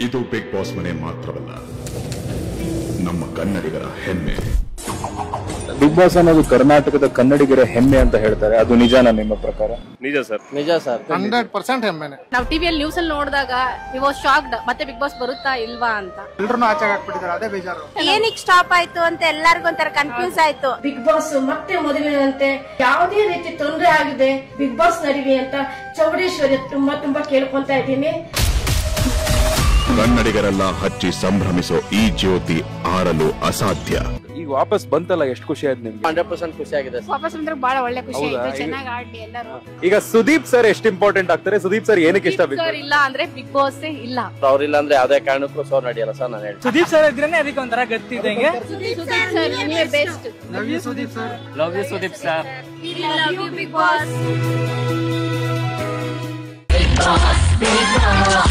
ಇದು big boss ಮನೆ ಮಾತ್ರವಲ್ಲ, ನಮ್ಮ ಕನ್ನಡಿಗರ ಹೆಮ್ಮೆ. ಬಿಗ್ ಬಾಸ್ ಅನ್ನೋದು ಕರ್ನಾಟಕದ ಕನ್ನಡಿಗರ ಹೆಮ್ಮೆ ಅಂತ ಹೇಳ್ತಾರೆ, ಅದು ನಿಜಾನ ನಿಮ್ಮ ಪ್ರಕಾರ? ನಿಜ ಸರ್, ನಿಜ ಸರ್, 100% ಹೆಮ್ಮೆನೆ. ನಾವು ಟಿವಿಯಲ್ಲಿ ನ್ಯೂಸ್ ಅಲ್ಲಿ ನೋಡಿದಾಗ ವಿ ವಾಸ್ ಶಾಕ್ಡ್, ಮತ್ತೆ ಬಿಗ್ ಬಾಸ್ ಬರುತ್ತಾ ಇಲ್ವಾ ಅಂತ. ಎಲ್ರನ್ನೂ ಆಚೆ ಹಾಕ್ಬಿಟ್ಟಿದ್ದಾರೆ, ಅದೇ ಬೇಜಾರು. ಏನಕ್ಕೆ ಸ್ಟಾಪ್ ಆಯ್ತು ಅಂತ ಎಲ್ಲರಿಗೂ ಒಂಥರ ಕನ್ಫ್ಯೂಸ್ ಆಯ್ತು. ಬಿಗ್ ಬಾಸ್ ಮತ್ತೆ ಮೊದಲಿನಂತೆ ಯಾವುದೇ ರೀತಿ ತೊಂದರೆ ಆಗಿದೆ ಬಿಗ್ ಬಾಸ್ ನಡಿವೆ ಅಂತ ಚೌಡೇಶ್ವರಿ ತುಂಬಾ ಕೇಳ್ಕೊಂತ ಇದ್ದೀನಿ. ಕನ್ನಡಿಗರೆಲ್ಲ ಹಚ್ಚಿ ಸಂಭ್ರಮಿಸೋ ಈ ಜ್ಯೋತಿ ಆರಲು ಅಸಾಧ್ಯ. ಈಗ ವಾಪಸ್ ಬಂತಲ್ಲ, ಎಷ್ಟು ಖುಷಿ ಆಯ್ತು ನಿಮ್ಗೆ? 100% ಖುಷಿ ಆಗಿದೆ ಸರ್. ವಾಪಸ್ ಬಂದ್ರೆ ಬಹಳ ಒಳ್ಳೆ ಖುಷಿ ಹೌದಾ? ಆಯ್ತು, ಚೆನ್ನಾಗಿ ಆಡ್ಲಿ ಎಲ್ಲರೂ. ಈಗ ಸುದೀಪ್ ಸರ್ ಎಷ್ಟು ಇಂಪಾರ್ಟೆಂಟ್ ಆಗ್ತಾರೆ? ಸುದೀಪ್ ಸರ್ ಏನಕ್ಕೆ ಇಷ್ಟ? ಬಿಗ್ ಸರ್ ಇಲ್ಲ ಅಂದ್ರೆ ಬಿಗ್ ಬಾಸ್ ಇಲ್ಲ. ಅವ್ರಿಲ್ಲ ಅಂದ್ರೆ ಯಾವ್ದೇ ಕಾರಣಕ್ಕೂ ಶೋ ನಡೆಯಲ್ಲ ಸರ್. ನಾನು ಹೇಳ್ತೀನಿ ಸುದೀಪ್ ಸರ್ ಇದ್ರೇನೆ ಅದಕ್ಕೆ ಒಂಥರ ಗತ್ತಿದ್ದಂಗೆ. ಸುದೀಪ್ ಸರ್ ನೀವೇ best. Love you Sudeep sir. Love you Sudeep sir. Love you big boss. Big Boss, Big Boss.